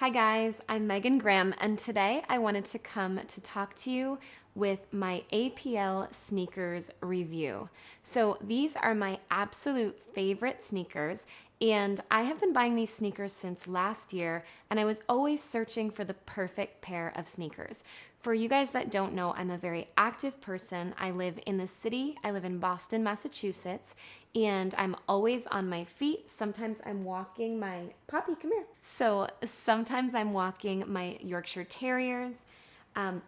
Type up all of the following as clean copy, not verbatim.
Hi guys, I'm Megan Graham, and today I wanted to come to talk to you with my APL Sneakers review. So these are my absolute favorite sneakers, and I have been buying these sneakers since last year, and I was always searching for the perfect pair of sneakers. For you guys that don't know, I'm a very active person. I live in the city. I live in Boston, Massachusetts, and I'm always on my feet. Sometimes I'm walking my Poppy, come here. So sometimes I'm walking my Yorkshire Terriers.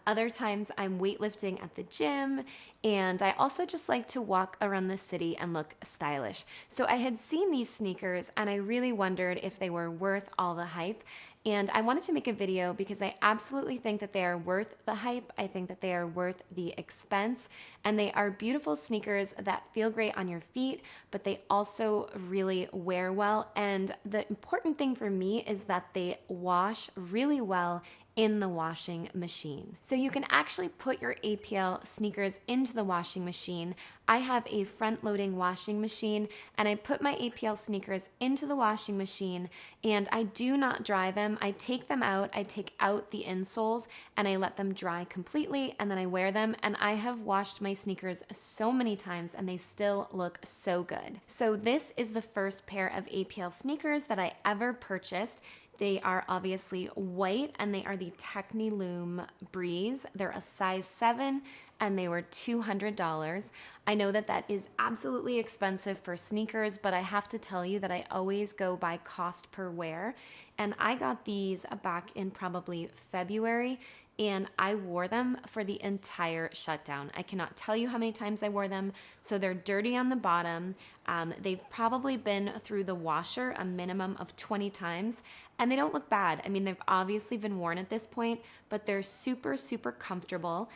Other times I'm weightlifting at the gym, and I also just like to walk around the city and look stylish. So I had seen these sneakers and I really wondered if they were worth all the hype. And I wanted to make a video because I absolutely think that they are worth the hype. I think that they are worth the expense, and they are beautiful sneakers that feel great on your feet, but they also really wear well. And the important thing for me is that they wash really well in the washing machine. So you can actually put your APL sneakers into the washing machine. I have a front-loading washing machine, and I put my APL sneakers into the washing machine, and I do not dry them. I take them out, I take out the insoles, and I let them dry completely, and then I wear them, and I have washed my sneakers so many times, and they still look so good. So this is the first pair of APL sneakers that I ever purchased. They are obviously white, and they are the Techloom Breeze. They're a size 7, and they were $200. I know that that is absolutely expensive for sneakers, but I have to tell you that I always go by cost per wear. And I got these back in probably February, and I wore them for the entire shutdown. I cannot tell you how many times I wore them. So they're dirty on the bottom. They've probably been through the washer a minimum of 20 times, and they don't look bad. I mean, they've obviously been worn at this point, but they're super, super comfortable.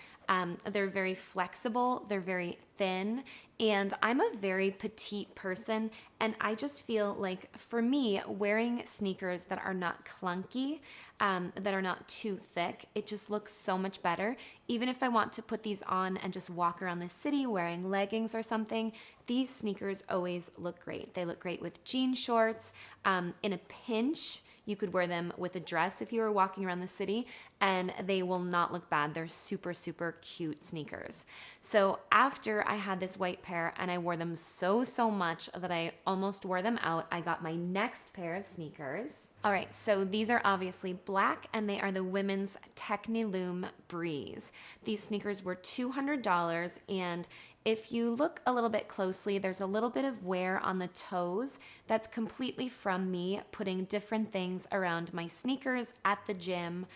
They're very flexible, they're very thin, and I'm a very petite person, and I just feel like for me, wearing sneakers that are not clunky, that are not too thick, it just looks so much better. Even if I want to put these on and just walk around the city wearing leggings or something, these sneakers always look great. They look great with jean shorts, in a pinch. You could wear them with a dress if you were walking around the city, and they will not look bad. They're super, super cute sneakers. So after I had this white pair and I wore them so much that I almost wore them out, I got my next pair of sneakers. All right, so these are obviously black, and they are the women's Techloom Breeze. These sneakers were $200, and if you look a little bit closely, there's a little bit of wear on the toes. That's completely from me putting different things around my sneakers at the gym.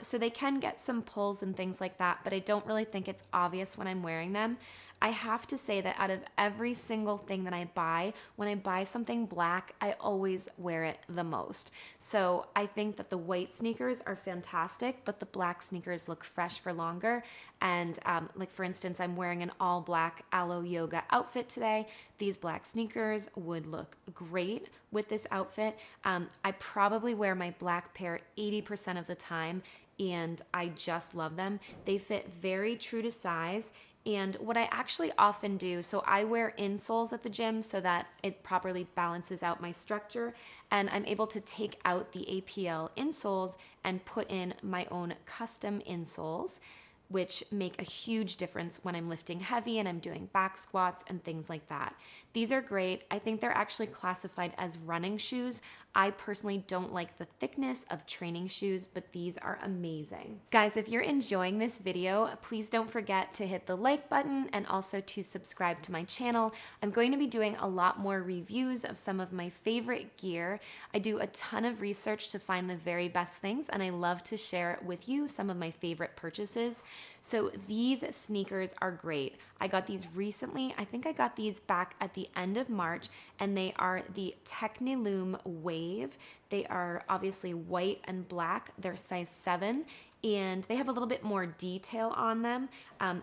So they can get some pulls and things like that, but I don't really think it's obvious when I'm wearing them. I have to say that out of every single thing that I buy, when I buy something black, I always wear it the most. So I think that the white sneakers are fantastic, but the black sneakers look fresh for longer. And like for instance, I'm wearing an all black aloe yoga outfit today. These black sneakers would look great with this outfit. I probably wear my black pair 80% of the time, and I just love them. They fit very true to size. And what I actually often do, so I wear insoles at the gym so that it properly balances out my structure, and I'm able to take out the APL insoles and put in my own custom insoles, which make a huge difference when I'm lifting heavy and I'm doing back squats and things like that. These are great. I think they're actually classified as running shoes. I personally don't like the thickness of training shoes, but these are amazing. Guys, if you're enjoying this video, please don't forget to hit the like button and also to subscribe to my channel. I'm going to be doing a lot more reviews of some of my favorite gear. I do a ton of research to find the very best things, and I love to share with you some of my favorite purchases. So these sneakers are great. I got these recently. I think I got these back at the end of March, and they are the Techloom Wave. They are obviously white and black. They're size 7, and they have a little bit more detail on them.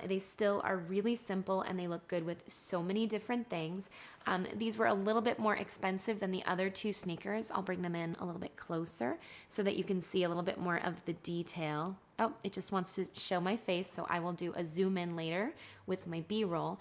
They still are really simple, and they look good with so many different things. These were a little bit more expensive than the other two sneakers. I'll bring them in a little bit closer so that you can see a little bit more of the detail. Oh, it just wants to show my face, so I will do a zoom in later with my B-roll.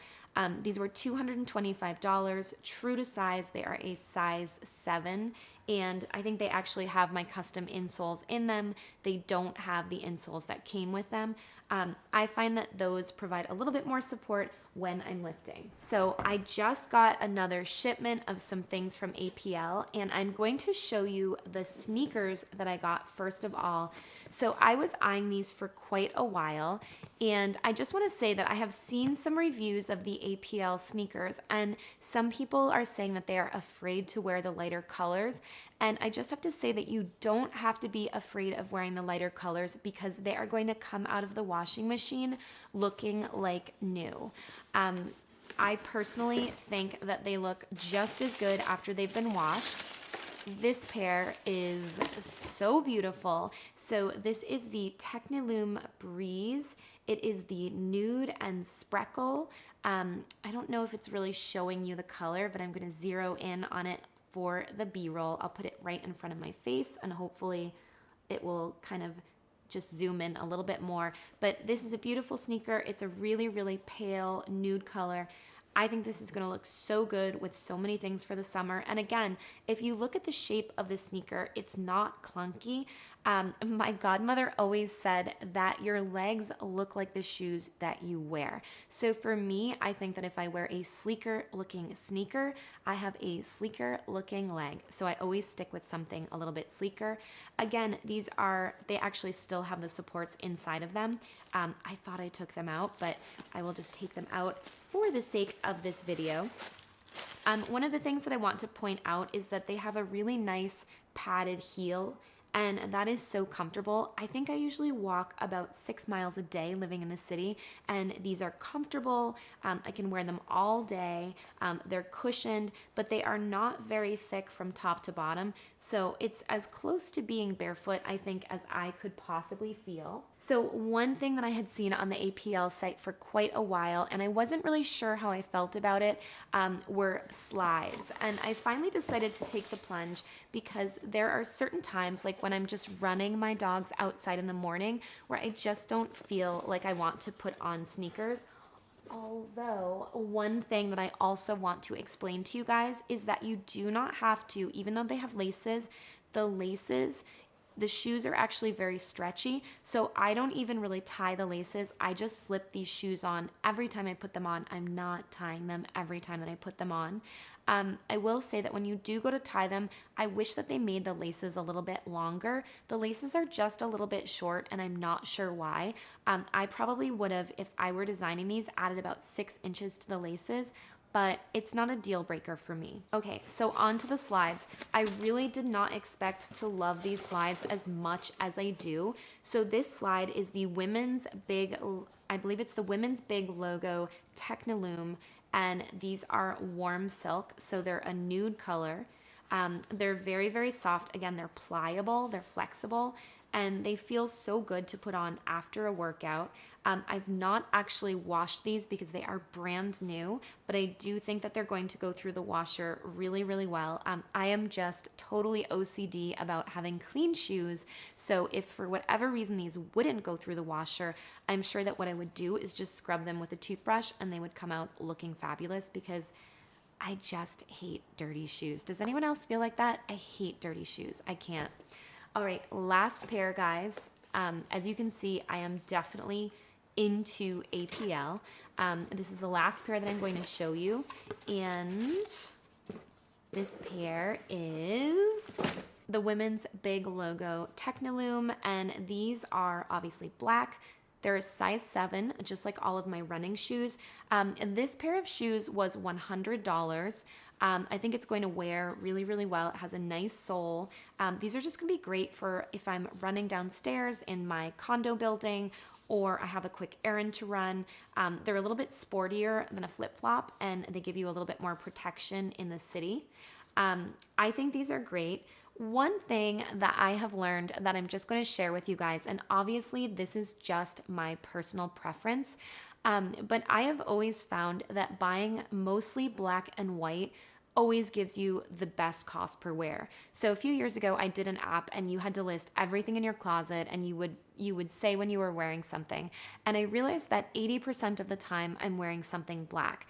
These were $225, true to size. They are a size 7, and I think they actually have my custom insoles in them. They don't have the insoles that came with them. I find that those provide a little bit more support when I'm lifting. So I just got another shipment of some things from APL, and I'm going to show you the sneakers that I got first of all. So I was eyeing these for quite a while, and I just want to say that I have seen some reviews of the APL sneakers, and some people are saying that they are afraid to wear the lighter colors. And I just have to say that you don't have to be afraid of wearing the lighter colors, because they are going to come out of the washing machine looking like new. I personally think that they look just as good after they've been washed. This pair is so beautiful. So this is the Techloom Breeze. It is the nude and spreckle. I don't know if it's really showing you the color, but I'm going to zero in on it for the B-roll. I'll put it right in front of my face, and hopefully it will kind of just zoom in a little bit more. But this is a beautiful sneaker. It's a really, really pale nude color. I think this is going to look so good with so many things for the summer. And again, if you look at the shape of the sneaker, it's not clunky. My godmother always said that your legs look like the shoes that you wear. So for me, I think that if I wear a sleeker looking sneaker, I have a sleeker looking leg. So I always stick with something a little bit sleeker. Again, they actually still have the supports inside of them. I thought I took them out, but I will just take them out for the sake of this video. One of the things that I want to point out is that they have a really nice padded heel, and that is so comfortable. I think I usually walk about 6 miles a day living in the city, and these are comfortable. I can wear them all day. They're cushioned, but they are not very thick from top to bottom. So it's as close to being barefoot, I think, as I could possibly feel. So one thing that I had seen on the APL site for quite a while, and I wasn't really sure how I felt about it, were slides. And I finally decided to take the plunge, because there are certain times, like when I'm just running my dogs outside in the morning, where I just don't feel like I want to put on sneakers. Although, one thing that I also want to explain to you guys is that you do not have to, even though they have laces, the shoes are actually very stretchy, so I don't even really tie the laces. I just slip these shoes on every time I put them on. I'm not tying them every time that I put them on. I will say that when you do go to tie them, I wish that they made the laces a little bit longer. The laces are just a little bit short, and I'm not sure why. I probably would have, if I were designing these, added about 6 inches to the laces, but it's not a deal breaker for me. Okay, so on to the slides. I really did not expect to love these slides as much as I do. So this slide is the women's big, I believe it's the women's big logo Techloom, and these are warm silk, so they're a nude color. They're very, very soft. Again, they're pliable, they're flexible, and they feel so good to put on after a workout. I've not actually washed these because they are brand new, but I do think that they're going to go through the washer really, really well. I am just totally OCD about having clean shoes, so if for whatever reason these wouldn't go through the washer, I'm sure that what I would do is just scrub them with a toothbrush, and they would come out looking fabulous, because I just hate dirty shoes. Does anyone else feel like that? I hate dirty shoes. I can't. All right, last pair, guys. As you can see, I am definitely into APL. This is the last pair that I'm going to show you, and this pair is the women's big logo Techloom, and these are obviously black. They're a size 7, just like all of my running shoes. And this pair of shoes was $100. I think it's going to wear really, really well. It has a nice sole. These are just going to be great for if I'm running downstairs in my condo building, or I have a quick errand to run. They're a little bit sportier than a flip-flop, and they give you a little bit more protection in the city. I think these are great. One thing that I have learned that I'm just going to share with you guys, and obviously this is just my personal preference, but I have always found that buying mostly black and white always gives you the best cost per wear. So a few years ago, I did an app and you had to list everything in your closet and you would say when you were wearing something. And I realized that 80% of the time I'm wearing something black.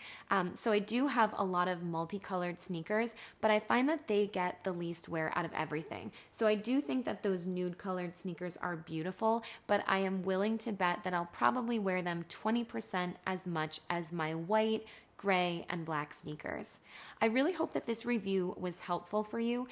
So I do have a lot of multicolored sneakers, but I find that they get the least wear out of everything. So I do think that those nude colored sneakers are beautiful, but I am willing to bet that I'll probably wear them 20% as much as my white, gray, and black sneakers. I really hope that this review was helpful for you.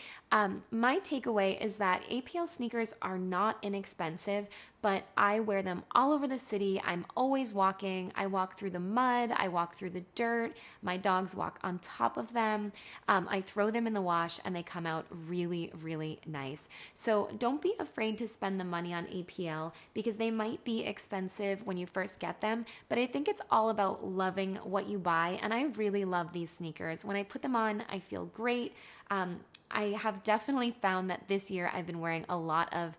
My takeaway is that APL sneakers are not inexpensive, but I wear them all over the city. I'm always walking. I walk through the mud. I walk through the dirt. My dogs walk on top of them. I throw them in the wash and they come out really, really nice. So don't be afraid to spend the money on APL because they might be expensive when you first get them, but I think it's all about loving what you buy. And I really love these sneakers. When I put them on, I feel great. I have definitely found that this year I've been wearing a lot of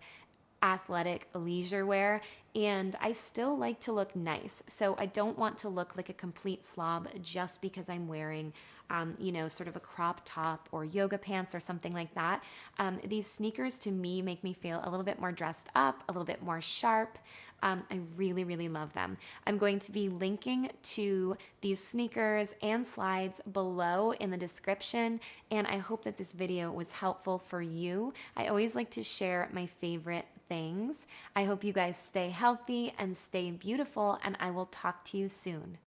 athletic leisure wear and I still like to look nice. So I don't want to look like a complete slob just because I'm wearing sort of a crop top or yoga pants or something like that. These sneakers to me make me feel a little bit more dressed up, a little bit more sharp. I really, really love them. I'm going to be linking to these sneakers and slides below in the description, and I hope that this video was helpful for you. I always like to share my favorite things. I hope you guys stay healthy and stay beautiful, and I will talk to you soon.